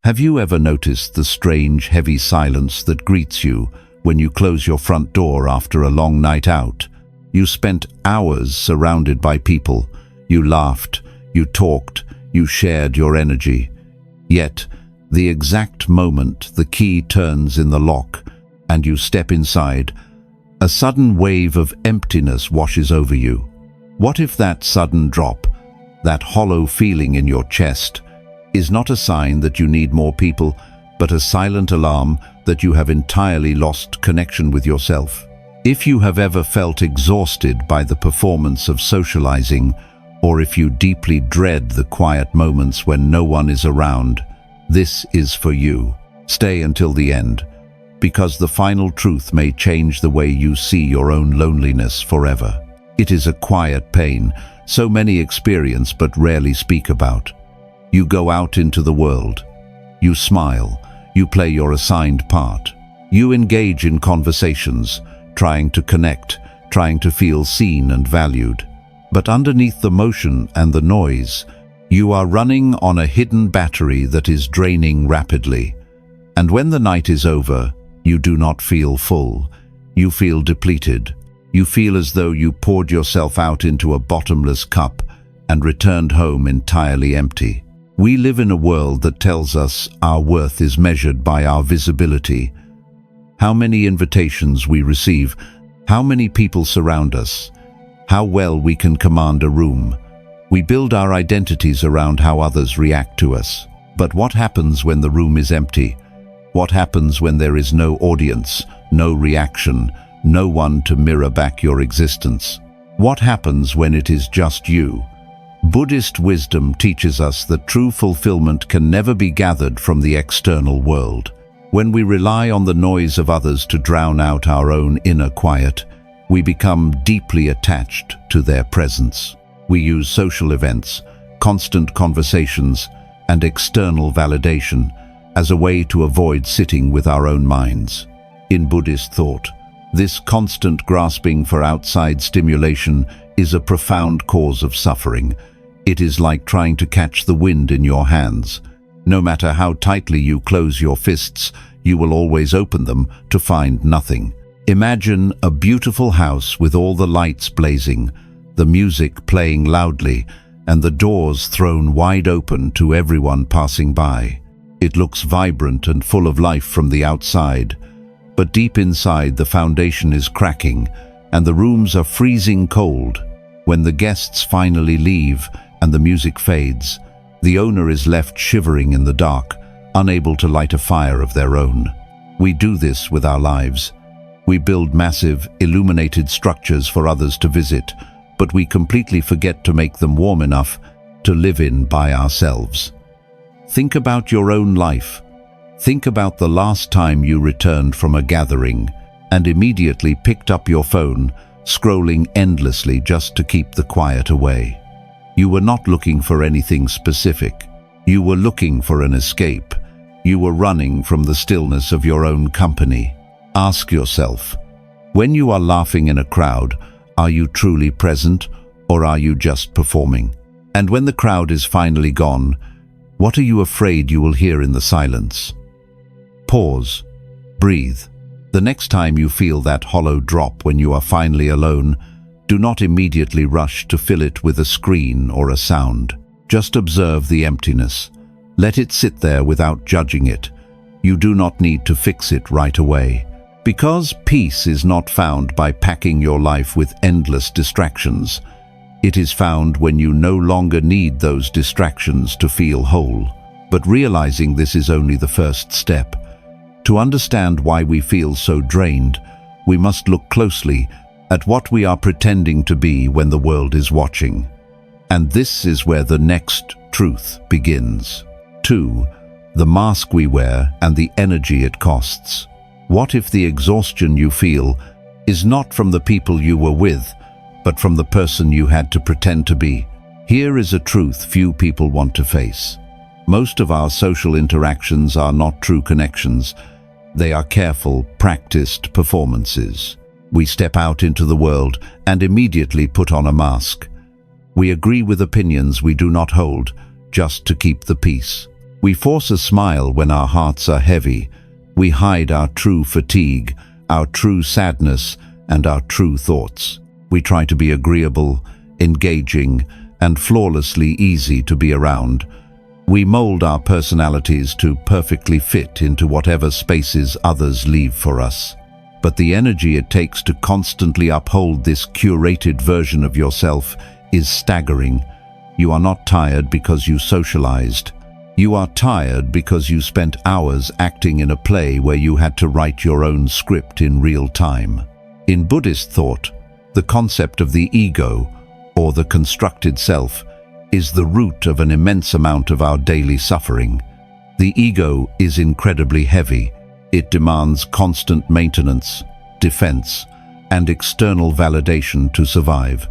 Have you ever noticed the strange, heavy silence that greets you when you close your front door after a long night out? You spent hours surrounded by people. You laughed, you talked, you shared your energy. Yet, the exact moment the key turns in the lock and you step inside, a sudden wave of emptiness washes over you. What if that sudden drop, that hollow feeling in your chest, is not a sign that you need more people, but a silent alarm that you have entirely lost connection with yourself? If you have ever felt exhausted by the performance of socializing, or if you deeply dread the quiet moments when no one is around, this is for you. Stay until the end, because the final truth may change the way you see your own loneliness forever. It is a quiet pain so many experience but rarely speak about. You go out into the world. You smile. You play your assigned part. You engage in conversations, trying to connect, trying to feel seen and valued. But underneath the motion and the noise, you are running on a hidden battery that is draining rapidly. And when the night is over, you do not feel full. You feel depleted. You feel as though you poured yourself out into a bottomless cup and returned home entirely empty. We live in a world that tells us our worth is measured by our visibility. How many invitations we receive, how many people surround us, how well we can command a room. We build our identities around how others react to us. But what happens when the room is empty? What happens when there is no audience, no reaction, no one to mirror back your existence? What happens when it is just you? Buddhist wisdom teaches us that true fulfillment can never be gathered from the external world. When we rely on the noise of others to drown out our own inner quiet, we become deeply attached to their presence. We use social events, constant conversations, and external validation as a way to avoid sitting with our own minds. In Buddhist thought, this constant grasping for outside stimulation is a profound cause of suffering. It is like trying to catch the wind in your hands. No matter how tightly you close your fists, you will always open them to find nothing. Imagine a beautiful house with all the lights blazing, the music playing loudly, and the doors thrown wide open to everyone passing by. It looks vibrant and full of life from the outside, but deep inside the foundation is cracking, and the rooms are freezing cold. When the guests finally leave and the music fades, the owner is left shivering in the dark, unable to light a fire of their own. We do this with our lives. We build massive, illuminated structures for others to visit, but we completely forget to make them warm enough to live in by ourselves. Think about your own life. Think about the last time you returned from a gathering and immediately picked up your phone, scrolling endlessly just to keep the quiet away. You were not looking for anything specific. You were looking for an escape. You were running from the stillness of your own company. Ask yourself, when you are laughing in a crowd, are you truly present, or are you just performing? And when the crowd is finally gone, what are you afraid you will hear in the silence? Pause. Breathe. The next time you feel that hollow drop when you are finally alone, do not immediately rush to fill it with a screen or a sound. Just observe the emptiness. Let it sit there without judging it. You do not need to fix it right away. Because peace is not found by packing your life with endless distractions. It is found when you no longer need those distractions to feel whole. But realizing this is only the first step. To understand why we feel so drained, we must look closely at what we are pretending to be when the world is watching. And this is where the next truth begins. 2. The mask we wear and the energy it costs. What if the exhaustion you feel is not from the people you were with, but from the person you had to pretend to be? Here is a truth few people want to face. Most of our social interactions are not true connections. They are careful, practiced performances. We step out into the world and immediately put on a mask. We agree with opinions we do not hold, just to keep the peace. We force a smile when our hearts are heavy. We hide our true fatigue, our true sadness, and our true thoughts. We try to be agreeable, engaging, and flawlessly easy to be around. We mold our personalities to perfectly fit into whatever spaces others leave for us. But the energy it takes to constantly uphold this curated version of yourself is staggering. You are not tired because you socialized. You are tired because you spent hours acting in a play where you had to write your own script in real time. In Buddhist thought, the concept of the ego, or the constructed self, is the root of an immense amount of our daily suffering. The ego is incredibly heavy. It demands constant maintenance, defense, and external validation to survive.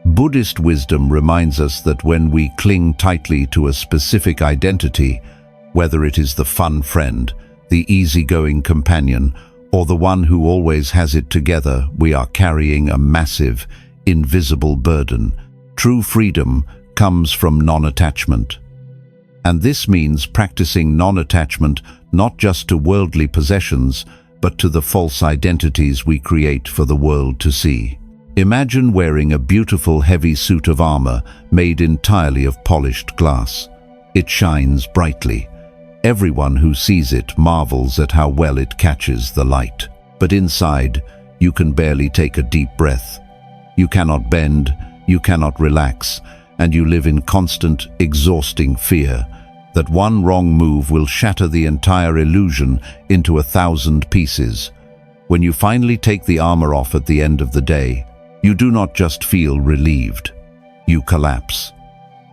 Buddhist wisdom reminds us that when we cling tightly to a specific identity, whether it is the fun friend, the easygoing companion, or the one who always has it together, we are carrying a massive, invisible burden. True freedom comes from non-attachment. And this means practicing non-attachment not just to worldly possessions, but to the false identities we create for the world to see. Imagine wearing a beautiful heavy suit of armor made entirely of polished glass. It shines brightly. Everyone who sees it marvels at how well it catches the light. But inside, you can barely take a deep breath. You cannot bend, you cannot relax, and you live in constant, exhausting fear that one wrong move will shatter the entire illusion into 1,000 pieces. When you finally take the armor off at the end of the day, you do not just feel relieved. You collapse.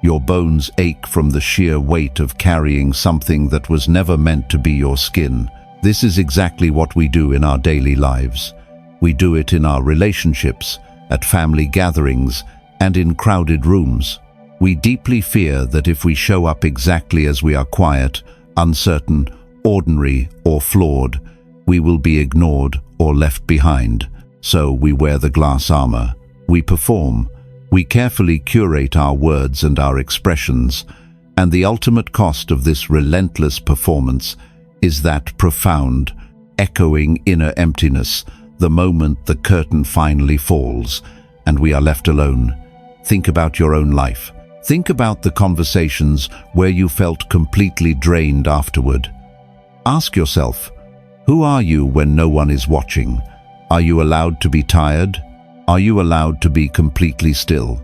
Your bones ache from the sheer weight of carrying something that was never meant to be your skin. This is exactly what we do in our daily lives. We do it in our relationships, at family gatherings, and in crowded rooms. We deeply fear that if we show up exactly as we are, quiet, uncertain, ordinary, or flawed, we will be ignored or left behind. So we wear the glass armor. We perform. We carefully curate our words and our expressions. And the ultimate cost of this relentless performance is that profound, echoing inner emptiness the moment the curtain finally falls and we are left alone. Think about your own life. Think about the conversations where you felt completely drained afterward. Ask yourself, who are you when no one is watching? Are you allowed to be tired? Are you allowed to be completely still?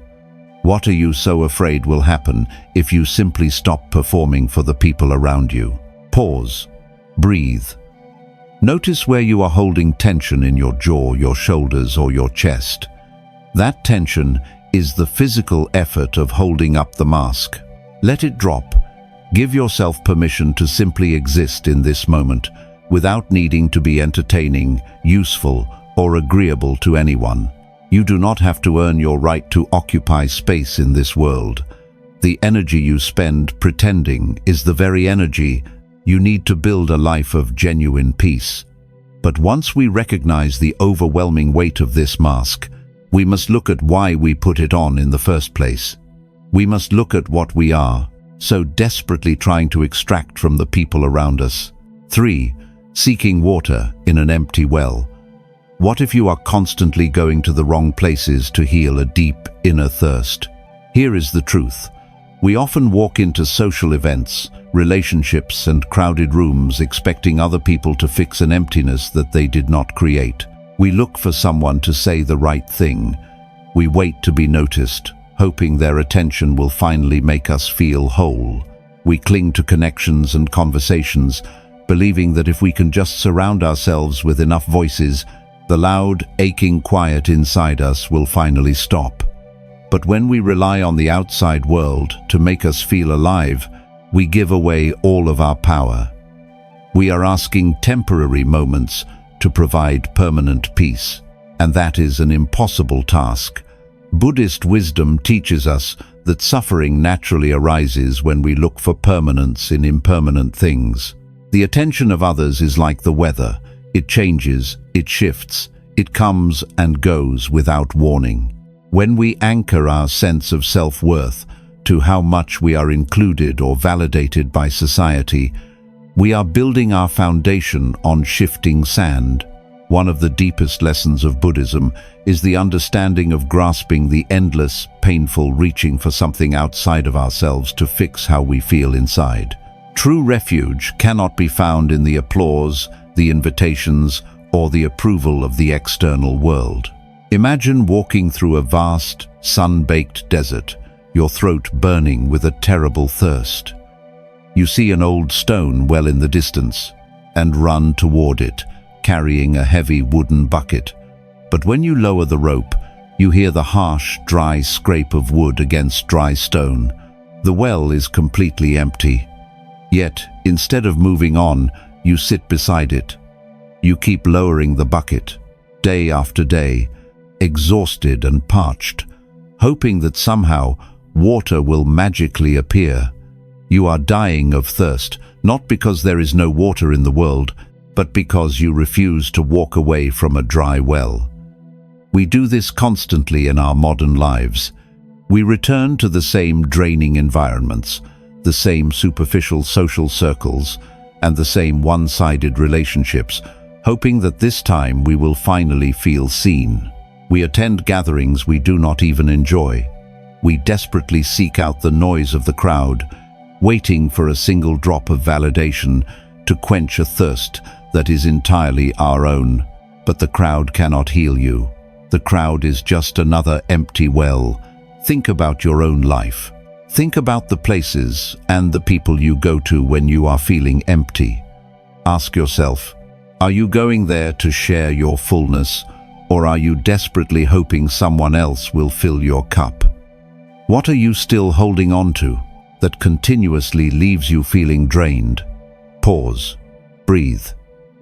What are you so afraid will happen if you simply stop performing for the people around you? Pause. Breathe. Notice where you are holding tension in your jaw, your shoulders, or your chest. That tension is the physical effort of holding up the mask. Let it drop. Give yourself permission to simply exist in this moment without needing to be entertaining, useful, or agreeable to anyone. You do not have to earn your right to occupy space in this world. The energy you spend pretending is the very energy you need to build a life of genuine peace. But once we recognize the overwhelming weight of this mask, we must look at why we put it on in the first place. We must look at what we are, so desperately trying to extract from the people around us. 3. Seeking water in an empty well. What if you are constantly going to the wrong places to heal a deep inner thirst? Here is the truth. We often walk into social events, relationships, and crowded rooms expecting other people to fix an emptiness that they did not create. We look for someone to say the right thing. We wait to be noticed, hoping their attention will finally make us feel whole. We cling to connections and conversations, believing that if we can just surround ourselves with enough voices, the loud, aching quiet inside us will finally stop. But when we rely on the outside world to make us feel alive, we give away all of our power. We are asking temporary moments to provide permanent peace, and that is an impossible task. Buddhist wisdom teaches us that suffering naturally arises when we look for permanence in impermanent things. The attention of others is like the weather. It changes, it shifts, it comes and goes without warning. When we anchor our sense of self-worth to how much we are included or validated by society, we are building our foundation on shifting sand. One of the deepest lessons of Buddhism is the understanding of grasping the endless, painful reaching for something outside of ourselves to fix how we feel inside. True refuge cannot be found in the applause, the invitations, or the approval of the external world. Imagine walking through a vast, sun-baked desert, your throat burning with a terrible thirst. You see an old stone well in the distance and run toward it, carrying a heavy wooden bucket. But when you lower the rope, you hear the harsh, dry scrape of wood against dry stone. The well is completely empty. Yet, instead of moving on, you sit beside it. You keep lowering the bucket, day after day, exhausted and parched, hoping that somehow water will magically appear. You are dying of thirst, not because there is no water in the world, but because you refuse to walk away from a dry well. We do this constantly in our modern lives. We return to the same draining environments, the same superficial social circles, and the same one-sided relationships, hoping that this time we will finally feel seen. We attend gatherings we do not even enjoy. We desperately seek out the noise of the crowd, waiting for a single drop of validation to quench a thirst that is entirely our own. But the crowd cannot heal you. The crowd is just another empty well. Think about your own life. Think about the places and the people you go to when you are feeling empty. Ask yourself, are you going there to share your fullness, or are you desperately hoping someone else will fill your cup? What are you still holding on to that continuously leaves you feeling drained? Pause. Breathe.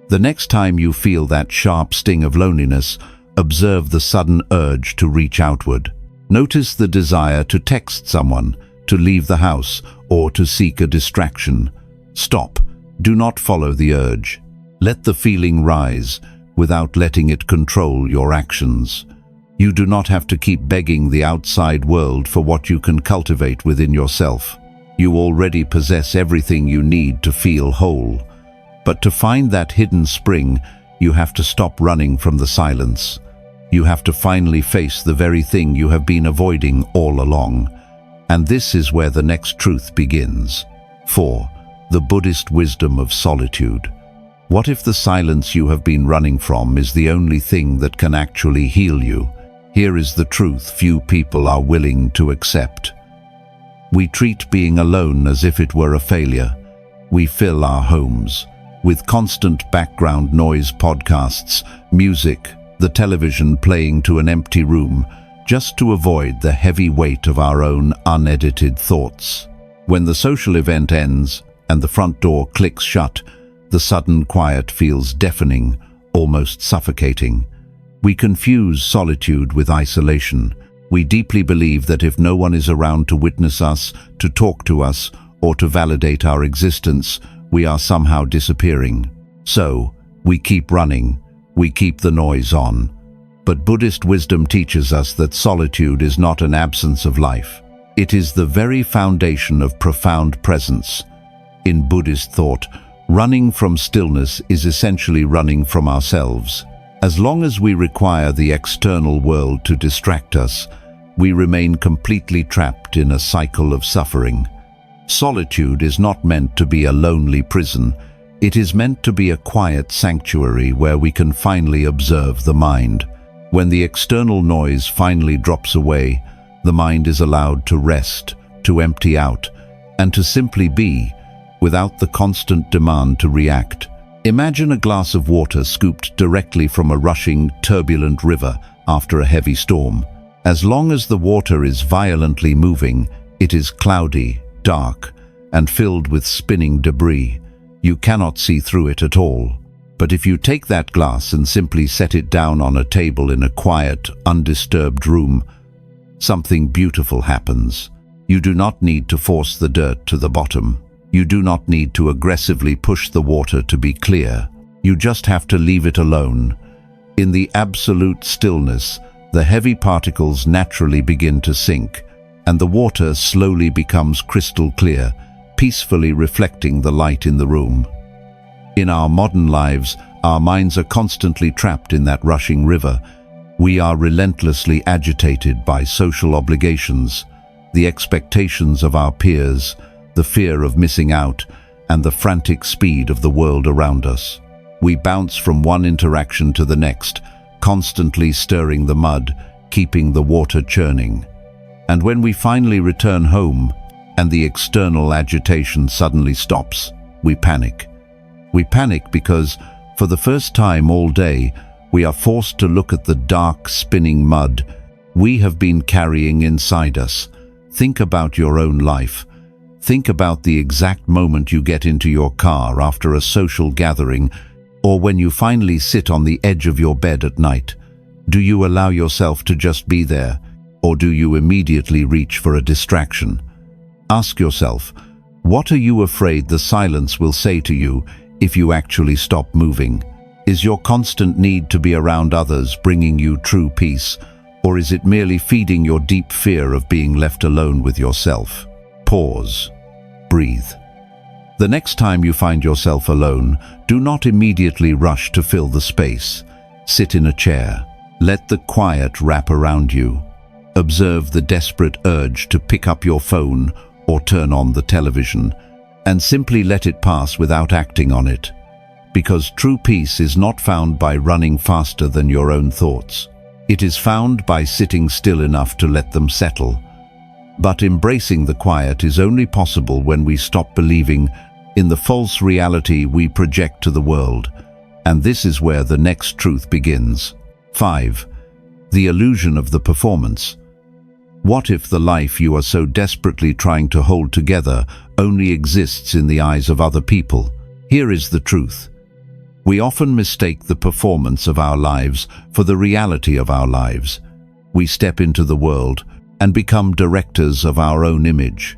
The next time you feel that sharp sting of loneliness, observe the sudden urge to reach outward. Notice the desire to text someone, to leave the house, or to seek a distraction. Stop. Do not follow the urge. Let the feeling rise without letting it control your actions. You do not have to keep begging the outside world for what you can cultivate within yourself. You already possess everything you need to feel whole. But to find that hidden spring, you have to stop running from the silence. You have to finally face the very thing you have been avoiding all along. And this is where the next truth begins. 4. The Buddhist wisdom of solitude. What if the silence you have been running from is the only thing that can actually heal you? Here is the truth few people are willing to accept. We treat being alone as if it were a failure. We fill our homes with constant background noise, podcasts, music, the television playing to an empty room, just to avoid the heavy weight of our own unedited thoughts. When the social event ends and the front door clicks shut, the sudden quiet feels deafening, almost suffocating. We confuse solitude with isolation. We deeply believe that if no one is around to witness us, to talk to us, or to validate our existence, we are somehow disappearing. So, we keep running. We keep the noise on. But Buddhist wisdom teaches us that solitude is not an absence of life. It is the very foundation of profound presence. In Buddhist thought, running from stillness is essentially running from ourselves. As long as we require the external world to distract us, we remain completely trapped in a cycle of suffering. Solitude is not meant to be a lonely prison. It is meant to be a quiet sanctuary where we can finally observe the mind. When the external noise finally drops away, the mind is allowed to rest, to empty out, and to simply be, without the constant demand to react. Imagine a glass of water scooped directly from a rushing, turbulent river after a heavy storm. As long as the water is violently moving, it is cloudy, dark, and filled with spinning debris. You cannot see through it at all. But if you take that glass and simply set it down on a table in a quiet, undisturbed room, something beautiful happens. You do not need to force the dirt to the bottom. You do not need to aggressively push the water to be clear. You just have to leave it alone. In the absolute stillness, the heavy particles naturally begin to sink, and the water slowly becomes crystal clear, peacefully reflecting the light in the room. In our modern lives, our minds are constantly trapped in that rushing river. We are relentlessly agitated by social obligations, the expectations of our peers, the fear of missing out, and the frantic speed of the world around us. We bounce from one interaction to the next, constantly stirring the mud, keeping the water churning. And when we finally return home, and the external agitation suddenly stops, we panic. We panic because, for the first time all day, we are forced to look at the dark, spinning mud we have been carrying inside us. Think about your own life. Think about the exact moment you get into your car after a social gathering, or when you finally sit on the edge of your bed at night. Do you allow yourself to just be there, or do you immediately reach for a distraction? Ask yourself, what are you afraid the silence will say to you if you actually stop moving? Is your constant need to be around others bringing you true peace, or is it merely feeding your deep fear of being left alone with yourself? Pause. Breathe. The next time you find yourself alone, do not immediately rush to fill the space. Sit in a chair. Let the quiet wrap around you. Observe the desperate urge to pick up your phone or turn on the television, and simply let it pass without acting on it. Because true peace is not found by running faster than your own thoughts. It is found by sitting still enough to let them settle. But embracing the quiet is only possible when we stop believing in the false reality we project to the world. And this is where the next truth begins. 5. The illusion of the performance. What if the life you are so desperately trying to hold together only exists in the eyes of other people? Here is the truth. We often mistake the performance of our lives for the reality of our lives. We step into the world and become directors of our own image.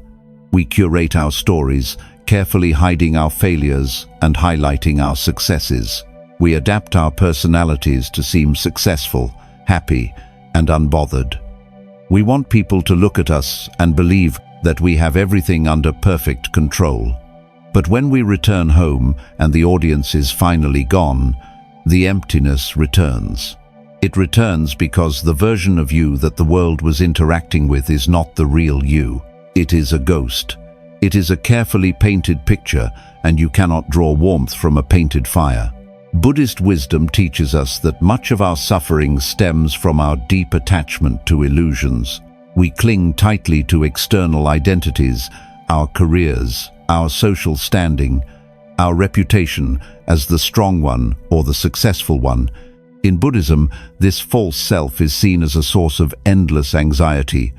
We curate our stories, carefully hiding our failures and highlighting our successes. We adapt our personalities to seem successful, happy, and unbothered. We want people to look at us and believe that we have everything under perfect control. But when we return home and the audience is finally gone, the emptiness returns. It returns because the version of you that the world was interacting with is not the real you. It is a ghost. It is a carefully painted picture, and you cannot draw warmth from a painted fire. Buddhist wisdom teaches us that much of our suffering stems from our deep attachment to illusions. We cling tightly to external identities, our careers, our social standing, our reputation as the strong one or the successful one. In Buddhism, this false self is seen as a source of endless anxiety,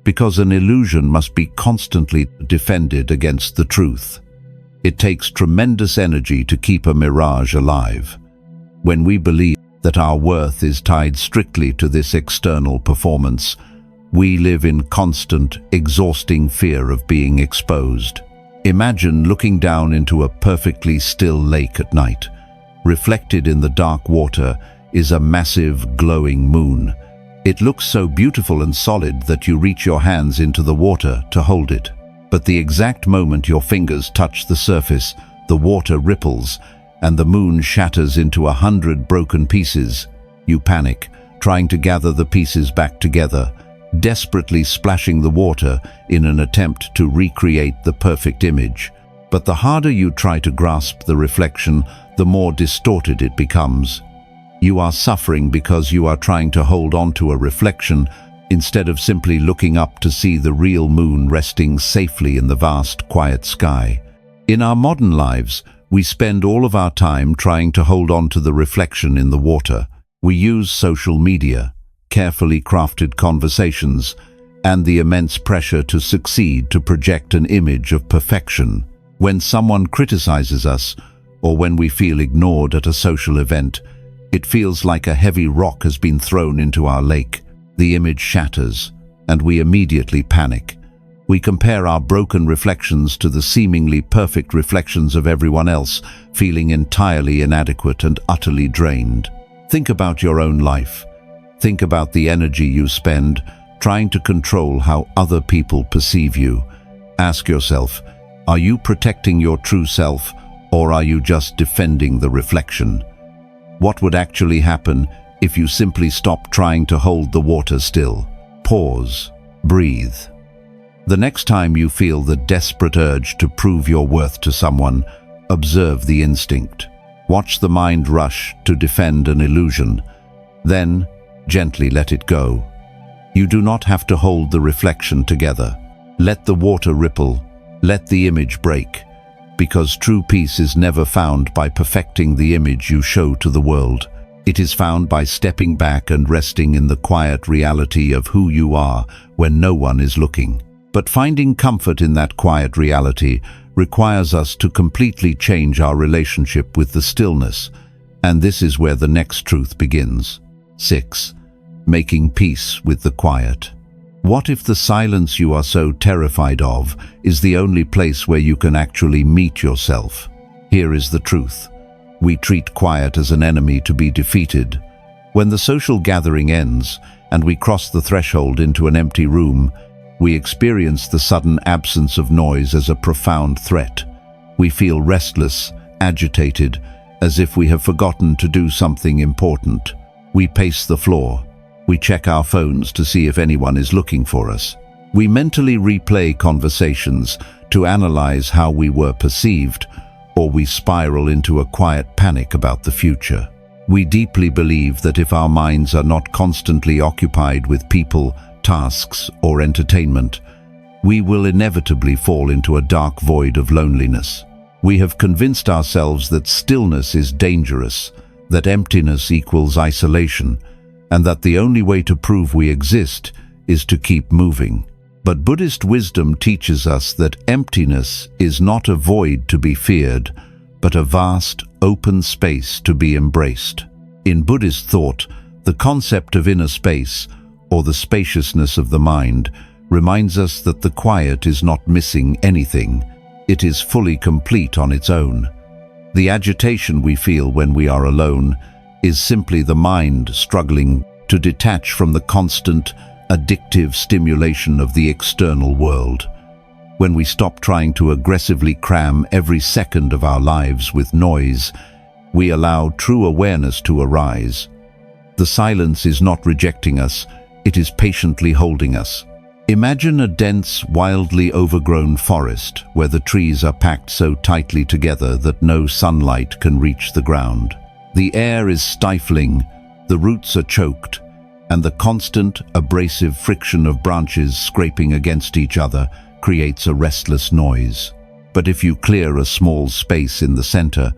because an illusion must be constantly defended against the truth. It takes tremendous energy to keep a mirage alive. When we believe that our worth is tied strictly to this external performance, we live in constant, exhausting fear of being exposed. Imagine looking down into a perfectly still lake at night. Reflected in the dark water is a massive, glowing moon. It looks so beautiful and solid that you reach your hands into the water to hold it. But the exact moment your fingers touch the surface, the water ripples, and the moon shatters into 100 broken pieces. You panic, trying to gather the pieces back together, desperately splashing the water in an attempt to recreate the perfect image. But the harder you try to grasp the reflection, the more distorted it becomes. You are suffering because you are trying to hold on to a reflection instead of simply looking up to see the real moon resting safely in the vast, quiet sky. In our modern lives, we spend all of our time trying to hold on to the reflection in the water. We use social media, carefully crafted conversations, and the immense pressure to succeed to project an image of perfection. When someone criticizes us, or when we feel ignored at a social event, it feels like a heavy rock has been thrown into our lake. The image shatters, and we immediately panic. We compare our broken reflections to the seemingly perfect reflections of everyone else, feeling entirely inadequate and utterly drained. Think about your own life. Think about the energy you spend trying to control how other people perceive you. Ask yourself, are you protecting your true self, or are you just defending the reflection? What would actually happen if you simply stopped trying to hold the water still? Pause. Breathe. The next time you feel the desperate urge to prove your worth to someone, observe the instinct. Watch the mind rush to defend an illusion. Then, gently let it go. You do not have to hold the reflection together. Let the water ripple. Let the image break. Because true peace is never found by perfecting the image you show to the world. It is found by stepping back and resting in the quiet reality of who you are when no one is looking. But finding comfort in that quiet reality requires us to completely change our relationship with the stillness, and this is where the next truth begins. 6. Making peace with the quiet. What if the silence you are so terrified of is the only place where you can actually meet yourself? Here is the truth. We treat quiet as an enemy to be defeated. When the social gathering ends and we cross the threshold into an empty room, we experience the sudden absence of noise as a profound threat. We feel restless, agitated, as if we have forgotten to do something important. We pace the floor. We check our phones to see if anyone is looking for us. We mentally replay conversations to analyze how we were perceived, or we spiral into a quiet panic about the future. We deeply believe that if our minds are not constantly occupied with people, tasks, or entertainment, we will inevitably fall into a dark void of loneliness. We have convinced ourselves that stillness is dangerous, that emptiness equals isolation, and that the only way to prove we exist is to keep moving. But Buddhist wisdom teaches us that emptiness is not a void to be feared, but a vast, open space to be embraced. In Buddhist thought, the concept of inner space, or the spaciousness of the mind, reminds us that the quiet is not missing anything. It is fully complete on its own. The agitation we feel when we are alone is simply the mind struggling to detach from the constant, addictive stimulation of the external world. When we stop trying to aggressively cram every second of our lives with noise, we allow true awareness to arise. The silence is not rejecting us, it is patiently holding us. Imagine a dense, wildly overgrown forest where the trees are packed so tightly together that no sunlight can reach the ground. The air is stifling, the roots are choked, and the constant, abrasive friction of branches scraping against each other creates a restless noise. But if you clear a small space in the center,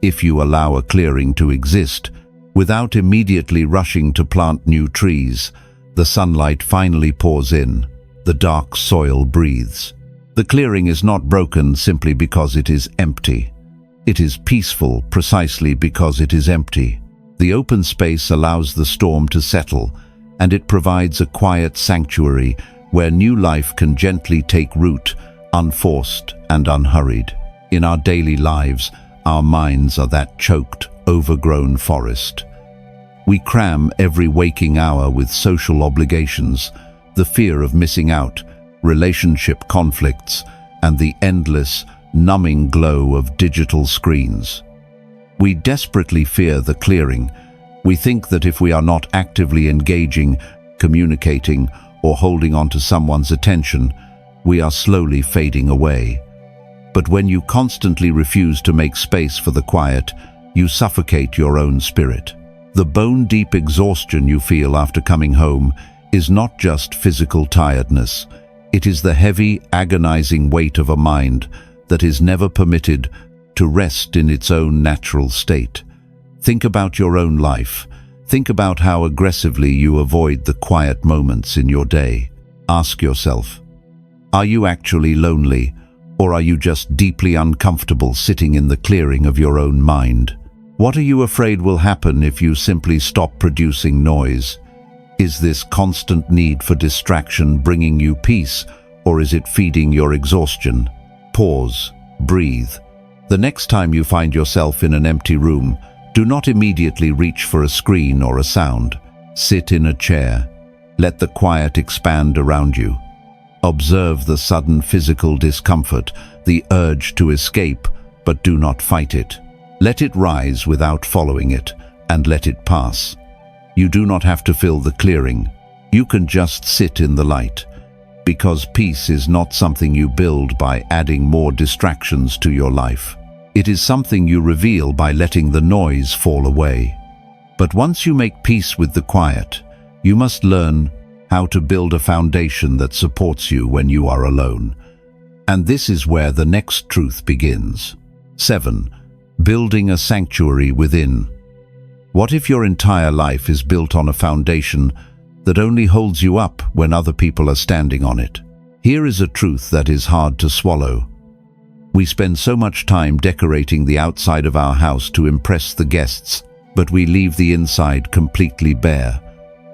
if you allow a clearing to exist, without immediately rushing to plant new trees, the sunlight finally pours in, the dark soil breathes. The clearing is not broken simply because it is empty. It is peaceful precisely because it is empty. The open space allows the storm to settle, and it provides a quiet sanctuary where new life can gently take root, unforced and unhurried. In our daily lives, our minds are that choked, overgrown forest. We cram every waking hour with social obligations, the fear of missing out, relationship conflicts, and the endless, numbing glow of digital screens. We desperately fear the clearing. We think that if we are not actively engaging, communicating, or holding on to someone's attention, we are slowly fading away. But when you constantly refuse to make space for the quiet, you suffocate your own spirit. The bone-deep exhaustion you feel after coming home is not just physical tiredness. It is the heavy, agonizing weight of a mind that is never permitted to rest in its own natural state. Think about your own life. Think about how aggressively you avoid the quiet moments in your day. Ask yourself, are you actually lonely, or are you just deeply uncomfortable sitting in the clearing of your own mind? What are you afraid will happen if you simply stop producing noise? Is this constant need for distraction bringing you peace, or is it feeding your exhaustion? Pause. Breathe. The next time you find yourself in an empty room, do not immediately reach for a screen or a sound. Sit in a chair. Let the quiet expand around you. Observe the sudden physical discomfort, the urge to escape, but do not fight it. Let it rise without following it, and let it pass. You do not have to fill the clearing. You can just sit in the light. Because peace is not something you build by adding more distractions to your life. It is something you reveal by letting the noise fall away. But once you make peace with the quiet, you must learn how to build a foundation that supports you when you are alone. And this is where the next truth begins. 7. Building a sanctuary within. What if your entire life is built on a foundation that only holds you up when other people are standing on it? Here is a truth that is hard to swallow. We spend so much time decorating the outside of our house to impress the guests, but we leave the inside completely bare.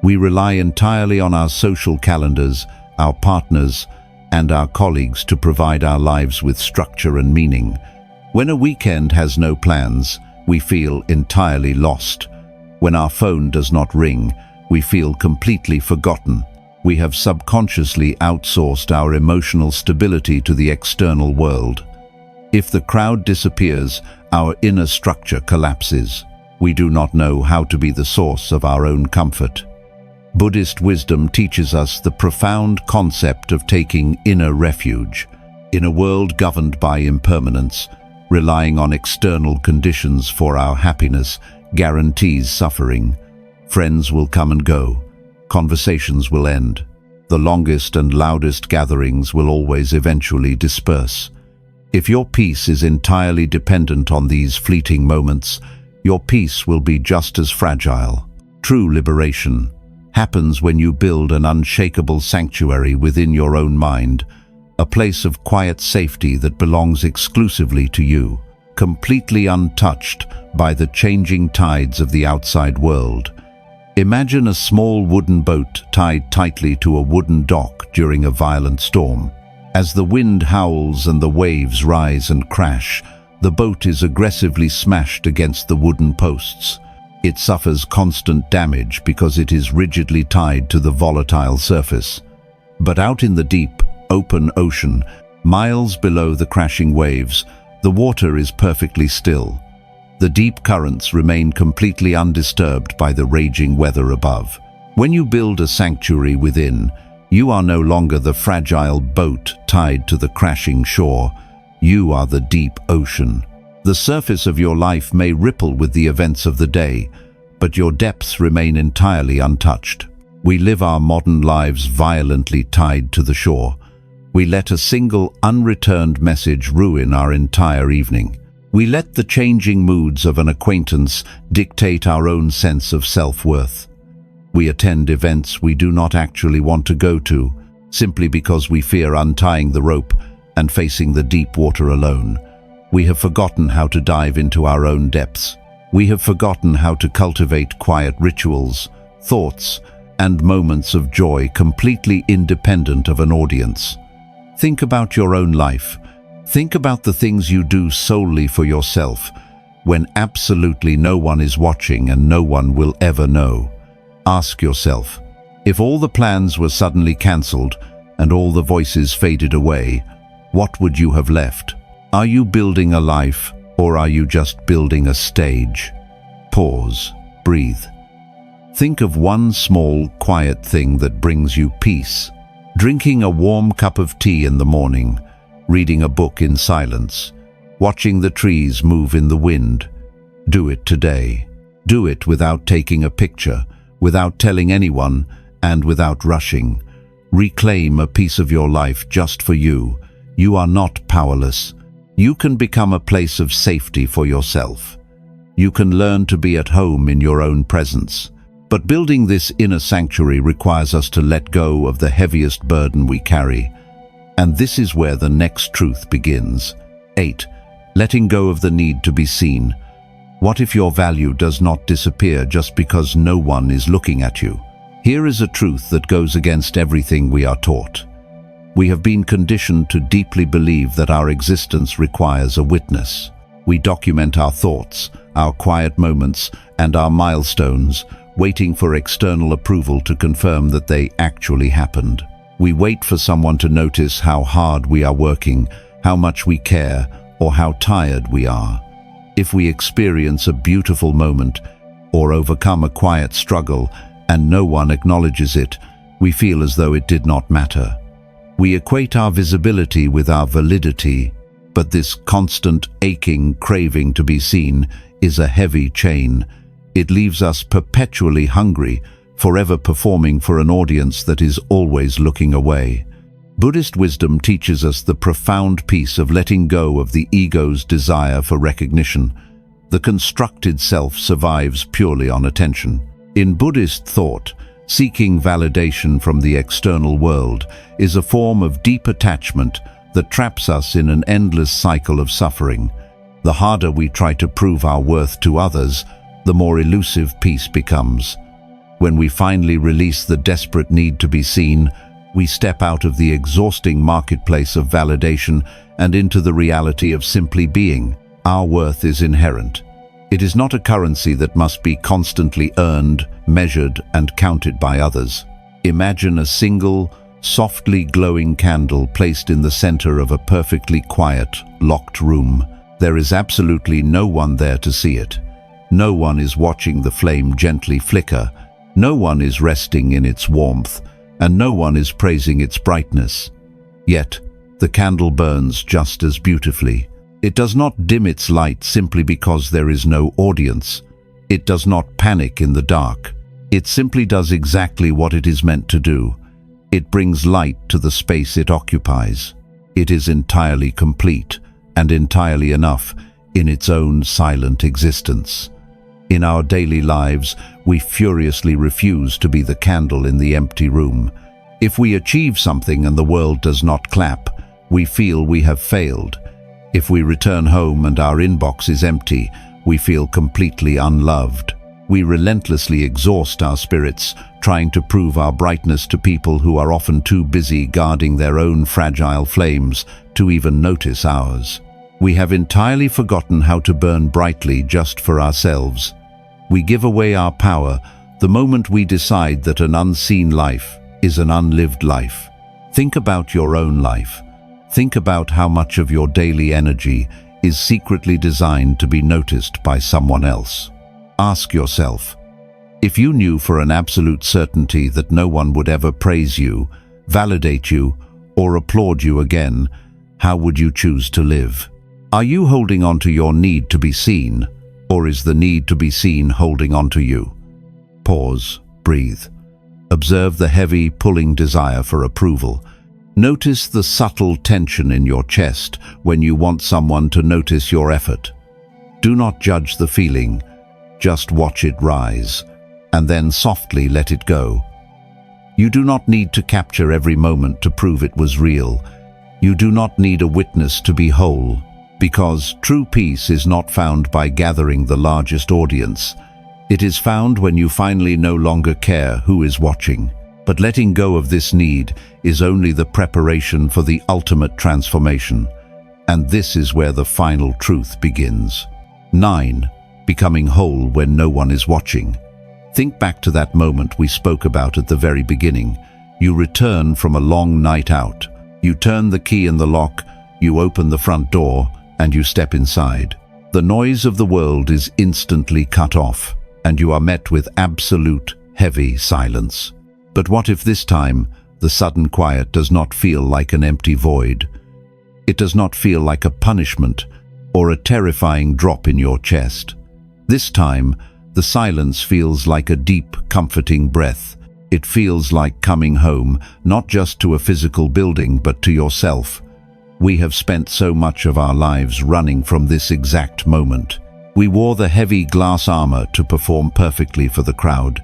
We rely entirely on our social calendars, our partners, and our colleagues to provide our lives with structure and meaning. When a weekend has no plans, we feel entirely lost. When our phone does not ring, we feel completely forgotten. We have subconsciously outsourced our emotional stability to the external world. If the crowd disappears, our inner structure collapses. We do not know how to be the source of our own comfort. Buddhist wisdom teaches us the profound concept of taking inner refuge. In a world governed by impermanence, relying on external conditions for our happiness guarantees suffering. Friends will come and go. Conversations will end. The longest and loudest gatherings will always eventually disperse. If your peace is entirely dependent on these fleeting moments, your peace will be just as fragile. True liberation happens when you build an unshakable sanctuary within your own mind, a place of quiet safety that belongs exclusively to you, completely untouched by the changing tides of the outside world. Imagine a small wooden boat tied tightly to a wooden dock during a violent storm. As the wind howls and the waves rise and crash, the boat is aggressively smashed against the wooden posts. It suffers constant damage because it is rigidly tied to the volatile surface. But out in the deep, open ocean, miles below the crashing waves, the water is perfectly still. The deep currents remain completely undisturbed by the raging weather above. When you build a sanctuary within, you are no longer the fragile boat tied to the crashing shore. You are the deep ocean. The surface of your life may ripple with the events of the day, but your depths remain entirely untouched. We live our modern lives violently tied to the shore. We let a single unreturned message ruin our entire evening. We let the changing moods of an acquaintance dictate our own sense of self-worth. We attend events we do not actually want to go to, simply because we fear untying the rope and facing the deep water alone. We have forgotten how to dive into our own depths. We have forgotten how to cultivate quiet rituals, thoughts, and moments of joy completely independent of an audience. Think about your own life. Think about the things you do solely for yourself, when absolutely no one is watching and no one will ever know. Ask yourself, if all the plans were suddenly cancelled and all the voices faded away, what would you have left? Are you building a life, or are you just building a stage? Pause, breathe. Think of one small, quiet thing that brings you peace. Drinking a warm cup of tea in the morning, reading a book in silence, watching the trees move in the wind. Do it today. Do it without taking a picture, without telling anyone, and without rushing. Reclaim a piece of your life just for you. You are not powerless. You can become a place of safety for yourself. You can learn to be at home in your own presence. But building this inner sanctuary requires us to let go of the heaviest burden we carry. And this is where the next truth begins. 8. Letting go of the need to be seen. What if your value does not disappear just because no one is looking at you? Here is a truth that goes against everything we are taught. We have been conditioned to deeply believe that our existence requires a witness. We document our thoughts, our quiet moments, and our milestones, waiting for external approval to confirm that they actually happened. We wait for someone to notice how hard we are working, how much we care, or how tired we are. If we experience a beautiful moment or overcome a quiet struggle and no one acknowledges it, we feel as though it did not matter. We equate our visibility with our validity, but this constant aching craving to be seen is a heavy chain. It leaves us perpetually hungry, forever performing for an audience that is always looking away. Buddhist wisdom teaches us the profound peace of letting go of the ego's desire for recognition. The constructed self survives purely on attention. In Buddhist thought, seeking validation from the external world is a form of deep attachment that traps us in an endless cycle of suffering. The harder we try to prove our worth to others, the more elusive peace becomes. When we finally release the desperate need to be seen, we step out of the exhausting marketplace of validation and into the reality of simply being. Our worth is inherent. It is not a currency that must be constantly earned, measured, and counted by others. Imagine a single, softly glowing candle placed in the center of a perfectly quiet, locked room. There is absolutely no one there to see it. No one is watching the flame gently flicker. No one is resting in its warmth, and no one is praising its brightness. Yet, the candle burns just as beautifully. It does not dim its light simply because there is no audience. It does not panic in the dark. It simply does exactly what it is meant to do. It brings light to the space it occupies. It is entirely complete and entirely enough in its own silent existence. In our daily lives, we furiously refuse to be the candle in the empty room. If we achieve something and the world does not clap, we feel we have failed. If we return home and our inbox is empty, we feel completely unloved. We relentlessly exhaust our spirits, trying to prove our brightness to people who are often too busy guarding their own fragile flames to even notice ours. We have entirely forgotten how to burn brightly just for ourselves. We give away our power the moment we decide that an unseen life is an unlived life. Think about your own life. Think about how much of your daily energy is secretly designed to be noticed by someone else. Ask yourself, if you knew for an absolute certainty that no one would ever praise you, validate you, or applaud you again, how would you choose to live? Are you holding on to your need to be seen, or is the need to be seen holding on to you? Pause, breathe. Observe the heavy, pulling desire for approval. Notice the subtle tension in your chest when you want someone to notice your effort. Do not judge the feeling, just watch it rise, and then softly let it go. You do not need to capture every moment to prove it was real. You do not need a witness to be whole, because true peace is not found by gathering the largest audience. It is found when you finally no longer care who is watching. But letting go of this need is only the preparation for the ultimate transformation. And this is where the final truth begins. 9. Becoming whole when no one is watching. Think back to that moment we spoke about at the very beginning. You return from a long night out. You turn the key in the lock, you open the front door, and you step inside. The noise of the world is instantly cut off, and you are met with absolute, heavy silence. But what if this time, the sudden quiet does not feel like an empty void? It does not feel like a punishment or a terrifying drop in your chest. This time, the silence feels like a deep, comforting breath. It feels like coming home, not just to a physical building, but to yourself. We have spent so much of our lives running from this exact moment. We wore the heavy glass armor to perform perfectly for the crowd.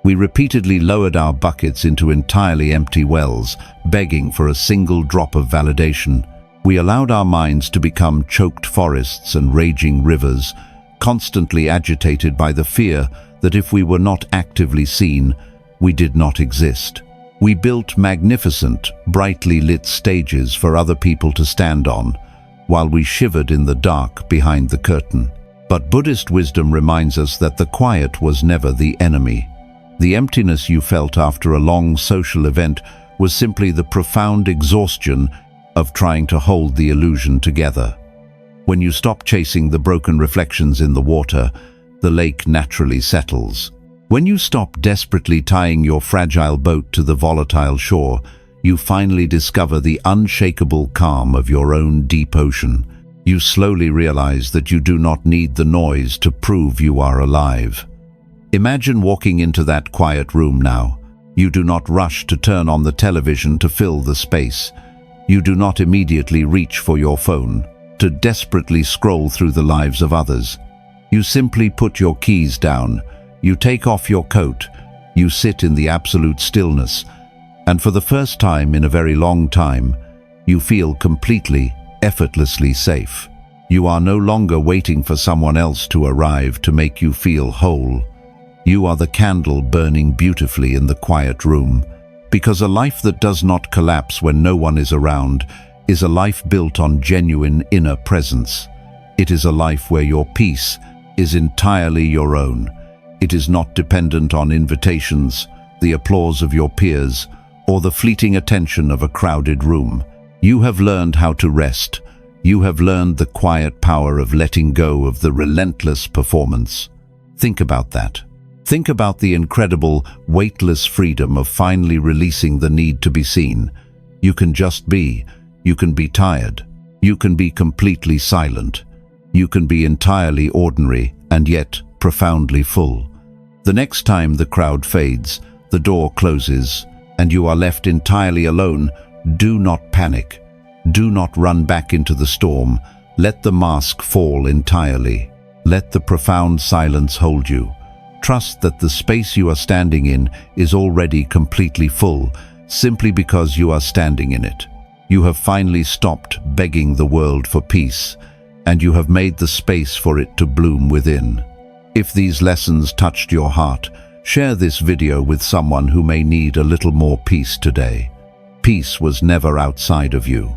We repeatedly lowered our buckets into entirely empty wells, begging for a single drop of validation. We allowed our minds to become choked forests and raging rivers, constantly agitated by the fear that if we were not actively seen, we did not exist. We built magnificent, brightly lit stages for other people to stand on, while we shivered in the dark behind the curtain. But Buddhist wisdom reminds us that the quiet was never the enemy. The emptiness you felt after a long social event was simply the profound exhaustion of trying to hold the illusion together. When you stop chasing the broken reflections in the water, the lake naturally settles. When you stop desperately tying your fragile boat to the volatile shore, you finally discover the unshakable calm of your own deep ocean. You slowly realize that you do not need the noise to prove you are alive. Imagine walking into that quiet room now. You do not rush to turn on the television to fill the space. You do not immediately reach for your phone to desperately scroll through the lives of others. You simply put your keys down. You take off your coat. You sit in the absolute stillness. And for the first time in a very long time, you feel completely, effortlessly safe. You are no longer waiting for someone else to arrive to make you feel whole. You are the candle burning beautifully in the quiet room, because a life that does not collapse when no one is around is a life built on genuine inner presence. It is a life where your peace is entirely your own. It is not dependent on invitations, the applause of your peers, or the fleeting attention of a crowded room. You have learned how to rest. You have learned the quiet power of letting go of the relentless performance. Think about that. Think about the incredible, weightless freedom of finally releasing the need to be seen. You can just be. You can be tired. You can be completely silent. You can be entirely ordinary and yet profoundly full. The next time the crowd fades, the door closes, and you are left entirely alone, do not panic. Do not run back into the storm. Let the mask fall entirely. Let the profound silence hold you. Trust that the space you are standing in is already completely full, simply because you are standing in it. You have finally stopped begging the world for peace, and you have made the space for it to bloom within. If these lessons touched your heart, share this video with someone who may need a little more peace today. Peace was never outside of you.